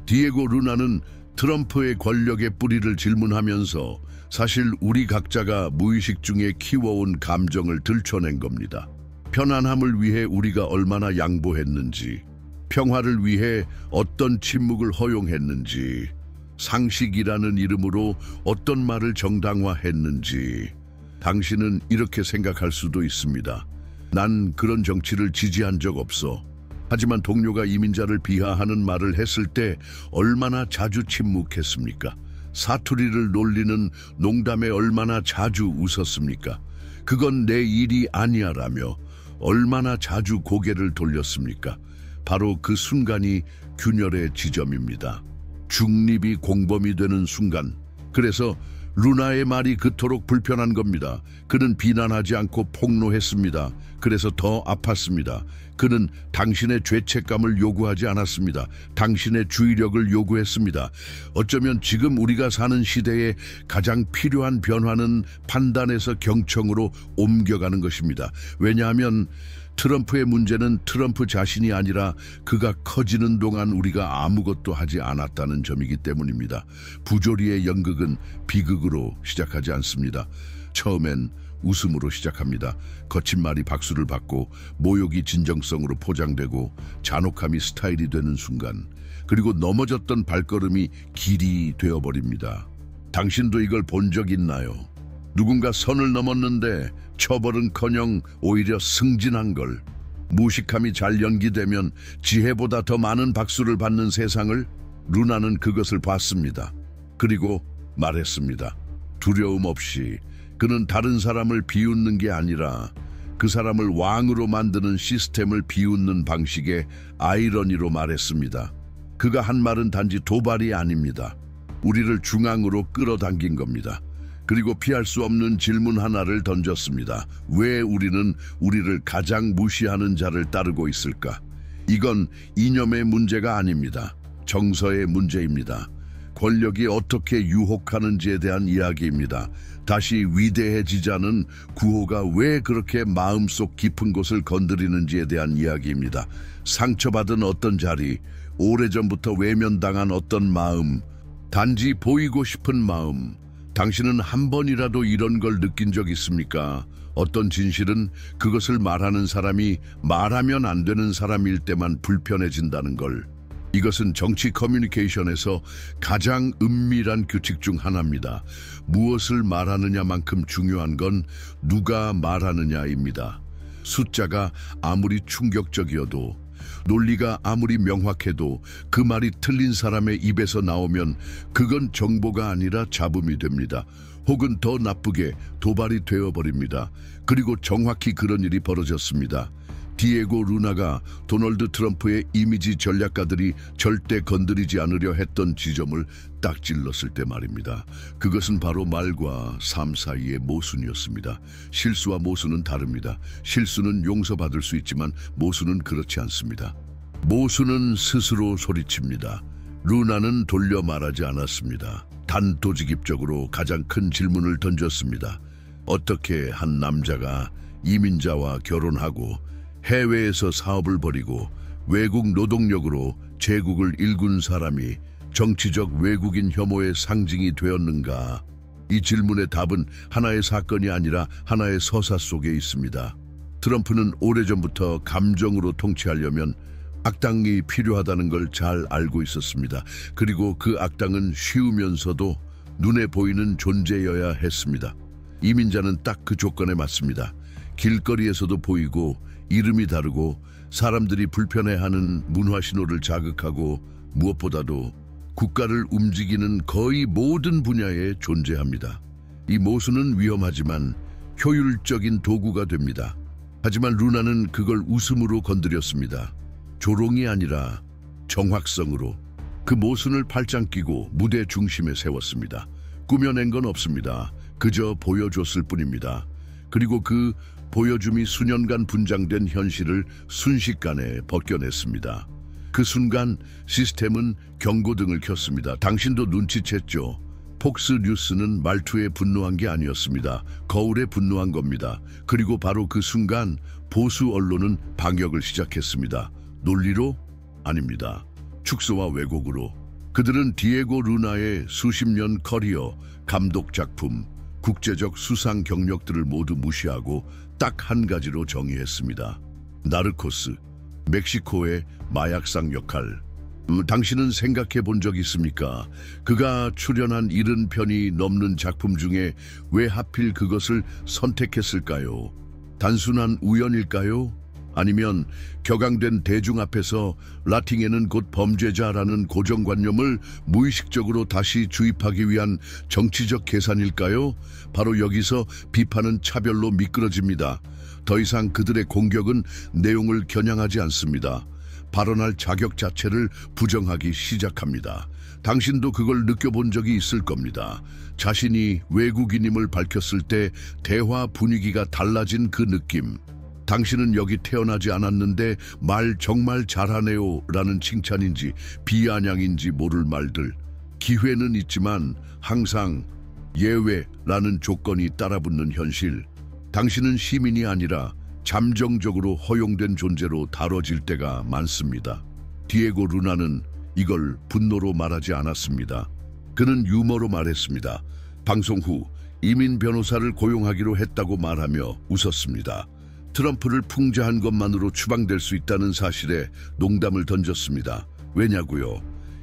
디에고 루나는 트럼프의 권력의 뿌리를 질문하면서 사실 우리 각자가 무의식 중에 키워온 감정을 들춰낸 겁니다. 편안함을 위해 우리가 얼마나 양보했는지, 평화를 위해 어떤 침묵을 허용했는지, 상식이라는 이름으로 어떤 말을 정당화했는지. 당신은 이렇게 생각할 수도 있습니다. 난 그런 정치를 지지한 적 없어. 하지만 동료가 이민자를 비하하는 말을 했을 때 얼마나 자주 침묵했습니까? 사투리를 놀리는 농담에 얼마나 자주 웃었습니까? 그건 내 일이 아니야라며 얼마나 자주 고개를 돌렸습니까? 바로 그 순간이 균열의 지점입니다. 중립이 공범이 되는 순간. 그래서 루나의 말이 그토록 불편한 겁니다. 그는 비난하지 않고 폭로했습니다. 그래서 더 아팠습니다. 그는 당신의 죄책감을 요구하지 않았습니다. 당신의 주의력을 요구했습니다. 어쩌면 지금 우리가 사는 시대에 가장 필요한 변화는 판단에서 경청으로 옮겨가는 것입니다. 왜냐하면 트럼프의 문제는 트럼프 자신이 아니라 그가 커지는 동안 우리가 아무것도 하지 않았다는 점이기 때문입니다. 부조리의 연극은 비극으로 시작하지 않습니다. 처음엔 웃음으로 시작합니다. 거친 말이 박수를 받고 모욕이 진정성으로 포장되고 잔혹함이 스타일이 되는 순간, 그리고 넘어졌던 발걸음이 길이 되어버립니다. 당신도 이걸 본 적 있나요? 누군가 선을 넘었는데 처벌은커녕 오히려 승진한 걸. 무식함이 잘 연기되면 지혜보다 더 많은 박수를 받는 세상을. 루나는 그것을 봤습니다. 그리고 말했습니다. 두려움 없이. 그는 다른 사람을 비웃는 게 아니라 그 사람을 왕으로 만드는 시스템을 비웃는 방식의 아이러니로 말했습니다. 그가 한 말은 단지 도발이 아닙니다. 우리를 중앙으로 끌어당긴 겁니다. 그리고 피할 수 없는 질문 하나를 던졌습니다. 왜 우리는 우리를 가장 무시하는 자를 따르고 있을까? 이건 이념의 문제가 아닙니다. 정서의 문제입니다. 권력이 어떻게 유혹하는지에 대한 이야기입니다. 다시 위대해지자는 구호가 왜 그렇게 마음속 깊은 곳을 건드리는지에 대한 이야기입니다. 상처받은 어떤 자리, 오래전부터 외면당한 어떤 마음, 단지 보이고 싶은 마음. 당신은 한 번이라도 이런 걸 느낀 적 있습니까? 어떤 진실은 그것을 말하는 사람이 말하면 안 되는 사람일 때만 불편해진다는 걸. 이것은 정치 커뮤니케이션에서 가장 은밀한 규칙 중 하나입니다. 무엇을 말하느냐만큼 중요한 건 누가 말하느냐입니다. 숫자가 아무리 충격적이어도, 논리가 아무리 명확해도 그 말이 틀린 사람의 입에서 나오면 그건 정보가 아니라 잡음이 됩니다. 혹은 더 나쁘게 도발이 되어버립니다. 그리고 정확히 그런 일이 벌어졌습니다. 디에고 루나가 도널드 트럼프의 이미지 전략가들이 절대 건드리지 않으려 했던 지점을 딱 찔렀을 때 말입니다. 그것은 바로 말과 삶 사이의 모순이었습니다. 실수와 모순은 다릅니다. 실수는 용서받을 수 있지만 모순은 그렇지 않습니다. 모순은 스스로 소리칩니다. 루나는 돌려 말하지 않았습니다. 단도직입적으로 가장 큰 질문을 던졌습니다. 어떻게 한 남자가 이민자와 결혼하고 해외에서 사업을 벌이고 외국 노동력으로 제국을 일군 사람이 정치적 외국인 혐오의 상징이 되었는가? 이 질문의 답은 하나의 사건이 아니라 하나의 서사 속에 있습니다. 트럼프는 오래전부터 감정으로 통치하려면 악당이 필요하다는 걸 잘 알고 있었습니다. 그리고 그 악당은 쉬우면서도 눈에 보이는 존재여야 했습니다. 이민자는 딱 그 조건에 맞습니다. 길거리에서도 보이고 이름이 다르고 사람들이 불편해하는 문화 신호를 자극하고 무엇보다도 국가를 움직이는 거의 모든 분야에 존재합니다. 이 모순은 위험하지만 효율적인 도구가 됩니다. 하지만 루나는 그걸 웃음으로 건드렸습니다. 조롱이 아니라 정확성으로 그 모순을 팔짱 끼고 무대 중심에 세웠습니다. 꾸며낸 건 없습니다. 그저 보여줬을 뿐입니다. 그리고 그 보여줌이 수년간 분장된 현실을 순식간에 벗겨냈습니다. 그 순간 시스템은 경고등을 켰습니다. 당신도 눈치챘죠? 폭스 뉴스는 말투에 분노한 게 아니었습니다. 거울에 분노한 겁니다. 그리고 바로 그 순간 보수 언론은 방역을 시작했습니다. 논리로? 아닙니다. 축소와 왜곡으로. 그들은 디에고 루나의 수십 년 커리어, 감독 작품, 국제적 수상 경력들을 모두 무시하고 딱 한 가지로 정의했습니다. 나르코스, 멕시코의 마약상 역할. 당신은 생각해 본 적 있습니까? 그가 출연한 70편이 넘는 작품 중에 왜 하필 그것을 선택했을까요? 단순한 우연일까요? 아니면 격앙된 대중 앞에서 라틴어는 곧 범죄자라는 고정관념을 무의식적으로 다시 주입하기 위한 정치적 계산일까요? 바로 여기서 비판은 차별로 미끄러집니다. 더 이상 그들의 공격은 내용을 겨냥하지 않습니다. 발언할 자격 자체를 부정하기 시작합니다. 당신도 그걸 느껴본 적이 있을 겁니다. 자신이 외국인임을 밝혔을 때 대화 분위기가 달라진 그 느낌. 당신은 여기 태어나지 않았는데 말 정말 잘하네요 라는 칭찬인지 비아냥인지 모를 말들. 기회는 있지만 항상 예외라는 조건이 따라붙는 현실. 당신은 시민이 아니라 잠정적으로 허용된 존재로 다뤄질 때가 많습니다. 디에고 루나는 이걸 분노로 말하지 않았습니다. 그는 유머로 말했습니다. 방송 후 이민 변호사를 고용하기로 했다고 말하며 웃었습니다. 트럼프를 풍자한 것만으로 추방될 수 있다는 사실에 농담을 던졌습니다. 왜냐고요?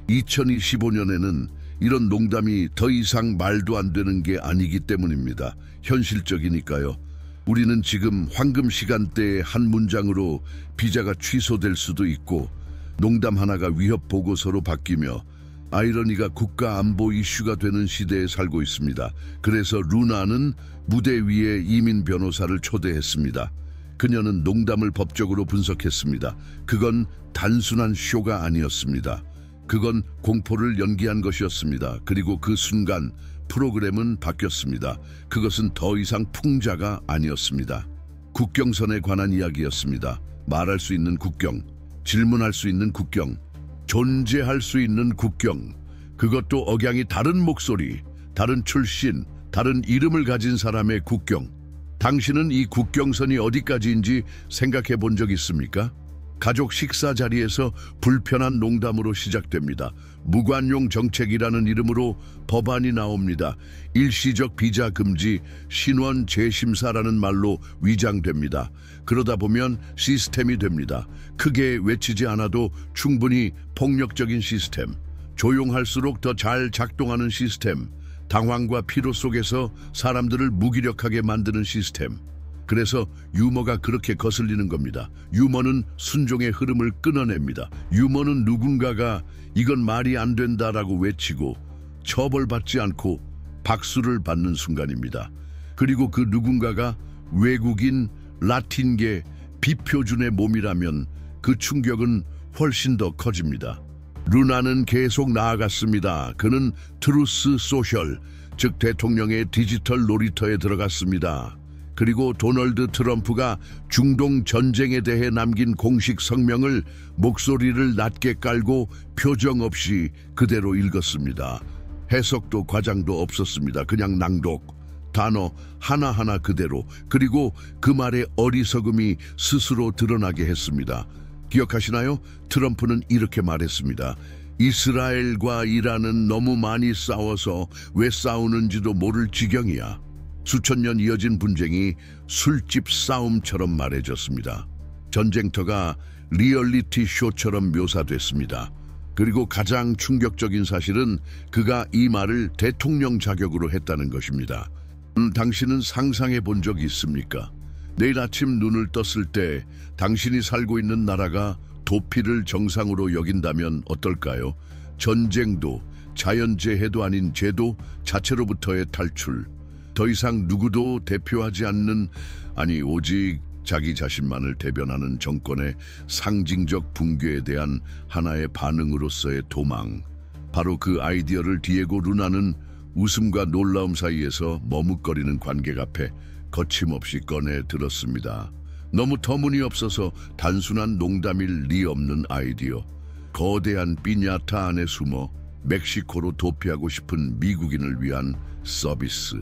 2025년에는 이런 농담이 더 이상 말도 안 되는 게 아니기 때문입니다. 현실적이니까요. 우리는 지금 황금 시간대의 한 문장으로 비자가 취소될 수도 있고 농담 하나가 위협 보고서로 바뀌며 아이러니가 국가 안보 이슈가 되는 시대에 살고 있습니다. 그래서 루나는 무대 위에 이민 변호사를 초대했습니다. 그녀는 농담을 법적으로 분석했습니다. 그건 단순한 쇼가 아니었습니다. 그건 공포를 연기한 것이었습니다. 그리고 그 순간 프로그램은 바뀌었습니다. 그것은 더 이상 풍자가 아니었습니다. 국경선에 관한 이야기였습니다. 말할 수 있는 국경, 질문할 수 있는 국경, 존재할 수 있는 국경. 그것도 억양이 다른 목소리, 다른 출신, 다른 이름을 가진 사람의 국경. 당신은 이 국경선이 어디까지인지 생각해 본 적 있습니까? 가족 식사 자리에서 불편한 농담으로 시작됩니다. 무관용 정책이라는 이름으로 법안이 나옵니다. 일시적 비자 금지, 신원 재심사라는 말로 위장됩니다. 그러다 보면 시스템이 됩니다. 크게 외치지 않아도 충분히 폭력적인 시스템, 조용할수록 더 잘 작동하는 시스템, 당황과 피로 속에서 사람들을 무기력하게 만드는 시스템. 그래서 유머가 그렇게 거슬리는 겁니다. 유머는 순종의 흐름을 끊어냅니다. 유머는 누군가가 이건 말이 안 된다라고 외치고 처벌받지 않고 박수를 받는 순간입니다. 그리고 그 누군가가 외국인, 라틴계, 비표준의 몸이라면 그 충격은 훨씬 더 커집니다. 루나는 계속 나아갔습니다. 그는 트루스 소셜, 즉 대통령의 디지털 놀이터에 들어갔습니다. 그리고 도널드 트럼프가 중동 전쟁에 대해 남긴 공식 성명을 목소리를 낮게 깔고 표정 없이 그대로 읽었습니다. 해석도 과장도 없었습니다. 그냥 낭독, 단어 하나하나 그대로, 그리고 그 말의 어리석음이 스스로 드러나게 했습니다. 기억하시나요? 트럼프는 이렇게 말했습니다. 이스라엘과 이란은 너무 많이 싸워서 왜 싸우는지도 모를 지경이야. 수천 년 이어진 분쟁이 술집 싸움처럼 말해졌습니다. 전쟁터가 리얼리티 쇼처럼 묘사됐습니다. 그리고 가장 충격적인 사실은 그가 이 말을 대통령 자격으로 했다는 것입니다. 당신은 상상해 본 적 있습니까? 내일 아침 눈을 떴을 때 당신이 살고 있는 나라가 도피를 정상으로 여긴다면 어떨까요? 전쟁도 자연재해도 아닌 제도 자체로부터의 탈출. 더 이상 누구도 대표하지 않는, 아니 오직 자기 자신만을 대변하는 정권의 상징적 붕괴에 대한 하나의 반응으로서의 도망. 바로 그 아이디어를 디에고 루나는 웃음과 놀라움 사이에서 머뭇거리는 관객 앞에 거침없이 꺼내 들었습니다. 너무 터무니없어서 단순한 농담일 리 없는 아이디어. 거대한 삐냐타 안에 숨어 멕시코로 도피하고 싶은 미국인을 위한 서비스.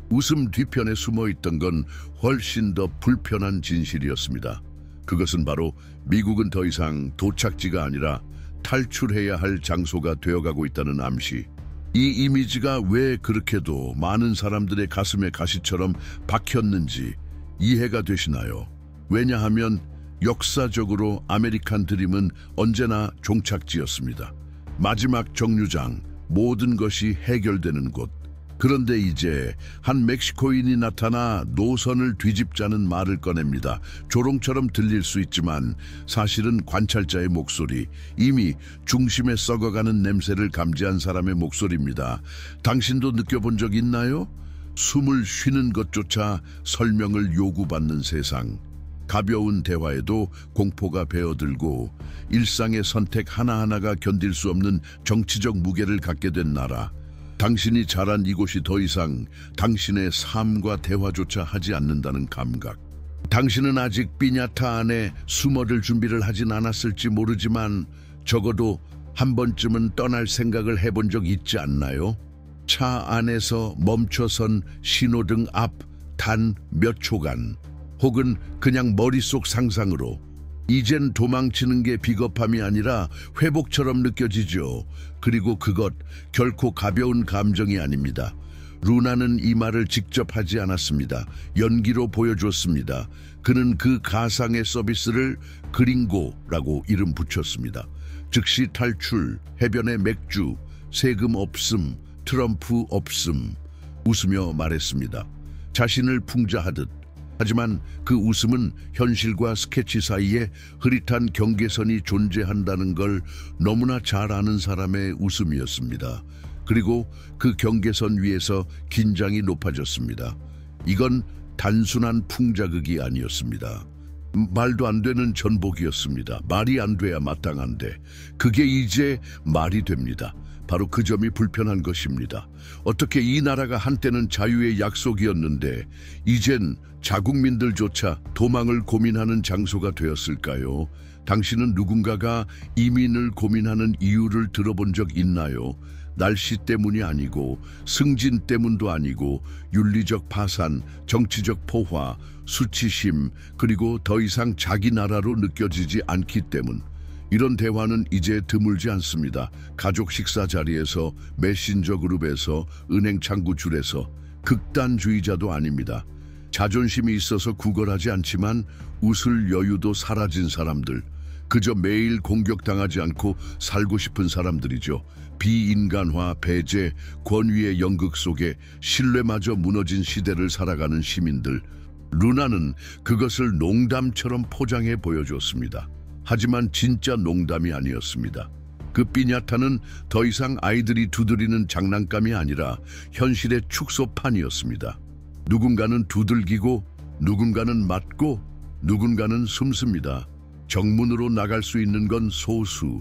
웃음 뒤편에 숨어 있던 건 훨씬 더 불편한 진실이었습니다. 그것은 바로 미국은 더 이상 도착지가 아니라 탈출해야 할 장소가 되어가고 있다는 암시. 이 이미지가 왜 그렇게도 많은 사람들의 가슴에 가시처럼 박혔는지 이해가 되시나요? 왜냐하면 역사적으로 아메리칸 드림은 언제나 종착지였습니다. 마지막 정류장, 모든 것이 해결되는 곳. 그런데 이제 한 멕시코인이 나타나 노선을 뒤집자는 말을 꺼냅니다. 조롱처럼 들릴 수 있지만 사실은 관찰자의 목소리, 이미 중심에 썩어가는 냄새를 감지한 사람의 목소리입니다. 당신도 느껴본 적 있나요? 숨을 쉬는 것조차 설명을 요구받는 세상. 가벼운 대화에도 공포가 배어들고 일상의 선택 하나하나가 견딜 수 없는 정치적 무게를 갖게 된 나라. 당신이 자란 이곳이 더 이상 당신의 삶과 대화조차 하지 않는다는 감각. 당신은 아직 삐냐타 안에 숨어들 준비를 하진 않았을지 모르지만 적어도 한 번쯤은 떠날 생각을 해본 적 있지 않나요? 차 안에서 멈춰선 신호등 앞 단 몇 초간, 혹은 그냥 머릿속 상상으로 이젠 도망치는 게 비겁함이 아니라 회복처럼 느껴지죠. 그리고 그것 결코 가벼운 감정이 아닙니다. 루나는 이 말을 직접 하지 않았습니다. 연기로 보여줬습니다. 그는 그 가상의 서비스를 그링고라고 이름 붙였습니다. 즉시 탈출, 해변의 맥주, 세금 없음, 트럼프 없음. 웃으며 말했습니다. 자신을 풍자하듯. 하지만 그 웃음은 현실과 스케치 사이에 흐릿한 경계선이 존재한다는 걸 너무나 잘 아는 사람의 웃음이었습니다. 그리고 그 경계선 위에서 긴장이 높아졌습니다. 이건 단순한 풍자극이 아니었습니다. 말도 안 되는 전복이었습니다. 말이 안 돼야 마땅한데 그게 이제 말이 됩니다. 바로 그 점이 불편한 것입니다. 어떻게 이 나라가 한때는 자유의 약속이었는데 이젠 자국민들조차 도망을 고민하는 장소가 되었을까요? 당신은 누군가가 이민을 고민하는 이유를 들어본 적 있나요? 날씨 때문이 아니고 승진 때문도 아니고 윤리적 파산, 정치적 포화, 수치심, 그리고 더 이상 자기 나라로 느껴지지 않기 때문. 이런 대화는 이제 드물지 않습니다. 가족 식사 자리에서, 메신저 그룹에서, 은행 창구 줄에서. 극단주의자도 아닙니다. 자존심이 있어서 구걸하지 않지만 웃을 여유도 사라진 사람들. 그저 매일 공격당하지 않고 살고 싶은 사람들이죠. 비인간화, 배제, 권위의 연극 속에 신뢰마저 무너진 시대를 살아가는 시민들. 루나는 그것을 농담처럼 포장해 보여줬습니다. 하지만 진짜 농담이 아니었습니다. 그 삐냐타는 더 이상 아이들이 두드리는 장난감이 아니라 현실의 축소판이었습니다. 누군가는 두들기고 누군가는 맞고 누군가는 숨습니다. 정문으로 나갈 수 있는 건 소수.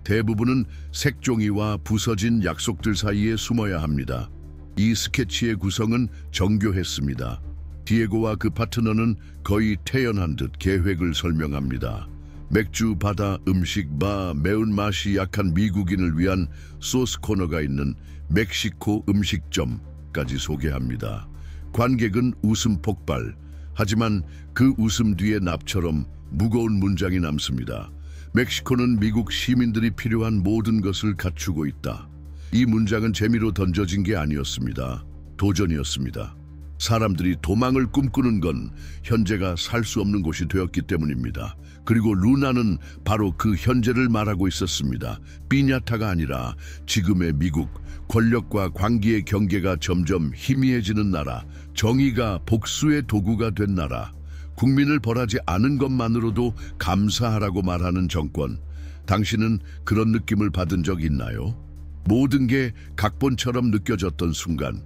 대부분은 색종이와 부서진 약속들 사이에 숨어야 합니다. 이 스케치의 구성은 정교했습니다. 디에고와 그 파트너는 거의 태연한 듯 계획을 설명합니다. 맥주, 바다, 음식, 바, 매운맛이 약한 미국인을 위한 소스 코너가 있는 멕시코 음식점까지 소개합니다. 관객은 웃음 폭발. 하지만 그 웃음 뒤에 납처럼 무거운 문장이 남습니다. 멕시코는 미국 시민들이 필요한 모든 것을 갖추고 있다. 이 문장은 재미로 던져진 게 아니었습니다. 도전이었습니다. 사람들이 도망을 꿈꾸는 건 현재가 살 수 없는 곳이 되었기 때문입니다. 그리고 루나는 바로 그 현재를 말하고 있었습니다. 삐냐타가 아니라 지금의 미국, 권력과 관계의 경계가 점점 희미해지는 나라, 정의가 복수의 도구가 된 나라, 국민을 벌하지 않은 것만으로도 감사하라고 말하는 정권. 당신은 그런 느낌을 받은 적 있나요? 모든 게 각본처럼 느껴졌던 순간,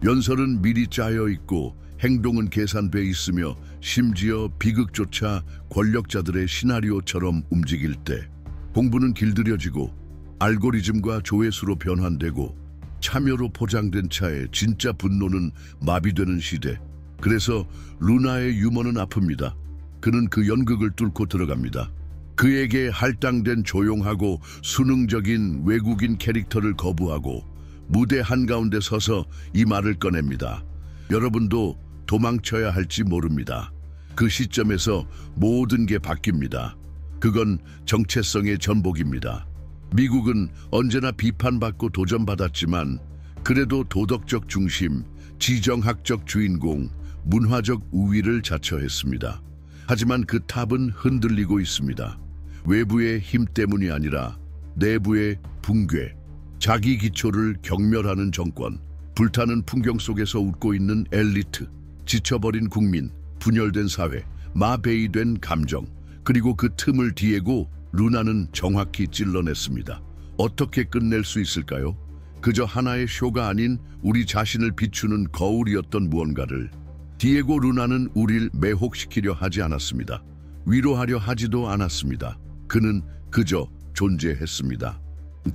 연설은 미리 짜여 있고 행동은 계산돼 있으며 심지어 비극조차 권력자들의 시나리오처럼 움직일 때, 공부는 길들여지고 알고리즘과 조회수로 변환되고 참여로 포장된 차에 진짜 분노는 마비되는 시대. 그래서 루나의 유머는 아픕니다. 그는 그 연극을 뚫고 들어갑니다. 그에게 할당된 조용하고 수능적인 외국인 캐릭터를 거부하고 무대 한가운데 서서 이 말을 꺼냅니다. 여러분도 도망쳐야 할지 모릅니다. 그 시점에서 모든 게 바뀝니다. 그건 정체성의 전복입니다. 미국은 언제나 비판받고 도전받았지만 그래도 도덕적 중심, 지정학적 주인공, 문화적 우위를 자처했습니다. 하지만 그 탑은 흔들리고 있습니다. 외부의 힘 때문이 아니라 내부의 붕괴, 자기 기초를 경멸하는 정권, 불타는 풍경 속에서 웃고 있는 엘리트, 지쳐버린 국민, 분열된 사회, 마베이된 감정, 그리고 그 틈을 디에고 루나는 정확히 찔러냈습니다. 어떻게 끝낼 수 있을까요? 그저 하나의 쇼가 아닌 우리 자신을 비추는 거울이었던 무언가를. 디에고 루나는 우릴 매혹시키려 하지 않았습니다. 위로하려 하지도 않았습니다. 그는 그저 존재했습니다.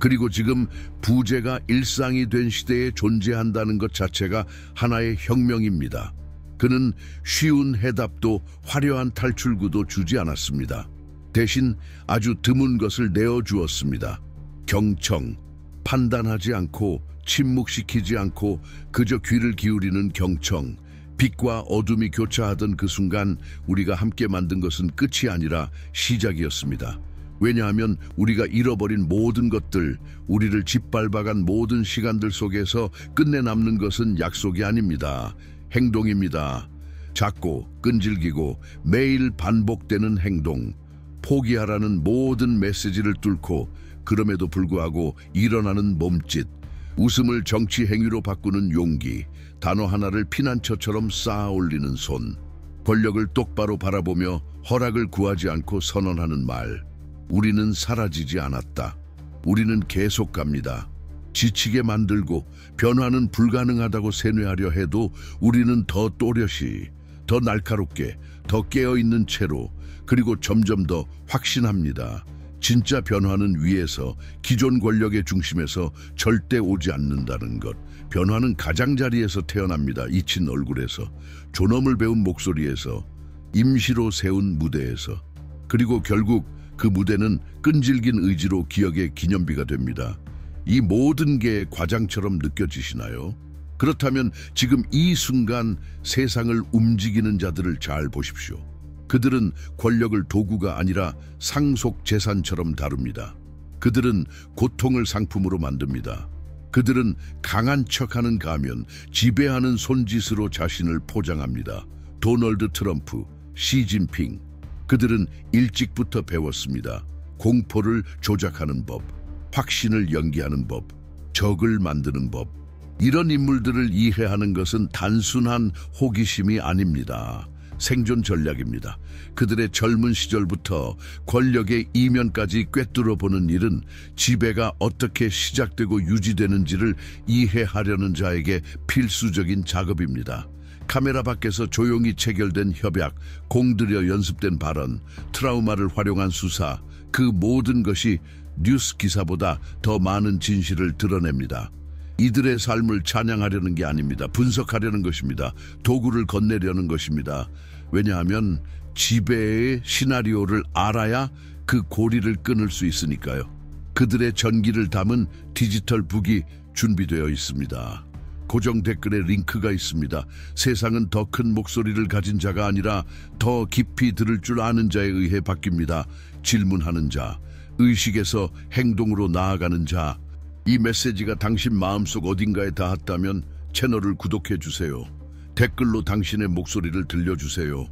그리고 지금 부재가 일상이 된 시대에 존재한다는 것 자체가 하나의 혁명입니다. 그는 쉬운 해답도 화려한 탈출구도 주지 않았습니다. 대신 아주 드문 것을 내어주었습니다. 경청, 판단하지 않고 침묵시키지 않고 그저 귀를 기울이는 경청. 빛과 어둠이 교차하던 그 순간 우리가 함께 만든 것은 끝이 아니라 시작이었습니다. 왜냐하면 우리가 잃어버린 모든 것들, 우리를 짓밟아간 모든 시간들 속에서 끝내 남는 것은 약속이 아닙니다. 행동입니다. 작고 끈질기고 매일 반복되는 행동. 포기하라는 모든 메시지를 뚫고 그럼에도 불구하고 일어나는 몸짓. 웃음을 정치 행위로 바꾸는 용기. 단어 하나를 피난처처럼 쌓아 올리는 손. 권력을 똑바로 바라보며 허락을 구하지 않고 선언하는 말. 우리는 사라지지 않았다. 우리는 계속 갑니다. 지치게 만들고 변화는 불가능하다고 세뇌하려 해도 우리는 더 또렷이, 더 날카롭게, 더 깨어있는 채로, 그리고 점점 더 확신합니다. 진짜 변화는 위에서, 기존 권력의 중심에서 절대 오지 않는다는 것. 변화는 가장자리에서 태어납니다. 잊힌 얼굴에서, 존엄을 배운 목소리에서, 임시로 세운 무대에서. 그리고 결국 그 무대는 끈질긴 의지로 기억의 기념비가 됩니다. 이 모든 게 과장처럼 느껴지시나요? 그렇다면 지금 이 순간 세상을 움직이는 자들을 잘 보십시오. 그들은 권력을 도구가 아니라 상속 재산처럼 다룹니다. 그들은 고통을 상품으로 만듭니다. 그들은 강한 척하는 가면, 지배하는 손짓으로 자신을 포장합니다. 도널드 트럼프, 시진핑. 그들은 일찍부터 배웠습니다. 공포를 조작하는 법, 확신을 연기하는 법, 적을 만드는 법. 이런 인물들을 이해하는 것은 단순한 호기심이 아닙니다. 생존 전략입니다. 그들의 젊은 시절부터 권력의 이면까지 꿰뚫어 보는 일은 지배가 어떻게 시작되고 유지되는지를 이해하려는 자에게 필수적인 작업입니다. 카메라 밖에서 조용히 체결된 협약, 공들여 연습된 발언, 트라우마를 활용한 수사, 그 모든 것이 뉴스 기사보다 더 많은 진실을 드러냅니다. 이들의 삶을 찬양하려는 게 아닙니다. 분석하려는 것입니다. 도구를 건네려는 것입니다. 왜냐하면 지배의 시나리오를 알아야 그 고리를 끊을 수 있으니까요. 그들의 전기를 담은 디지털 북이 준비되어 있습니다. 고정 댓글에 링크가 있습니다. 세상은 더 큰 목소리를 가진 자가 아니라 더 깊이 들을 줄 아는 자에 의해 바뀝니다. 질문하는 자, 의식에서 행동으로 나아가는 자. 이 메시지가 당신 마음속 어딘가에 닿았다면 채널을 구독해 주세요. 댓글로 당신의 목소리를 들려주세요.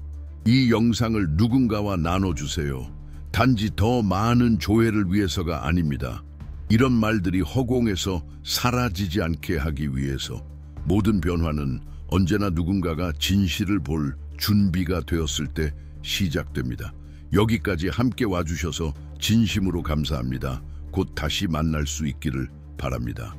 이 영상을 누군가와 나눠주세요. 단지 더 많은 조회를 위해서가 아닙니다. 이런 말들이 허공에서 사라지지 않게 하기 위해서. 모든 변화는 언제나 누군가가 진실을 볼 준비가 되었을 때 시작됩니다. 여기까지 함께 와주셔서 진심으로 감사합니다. 곧 다시 만날 수 있기를 바랍니다.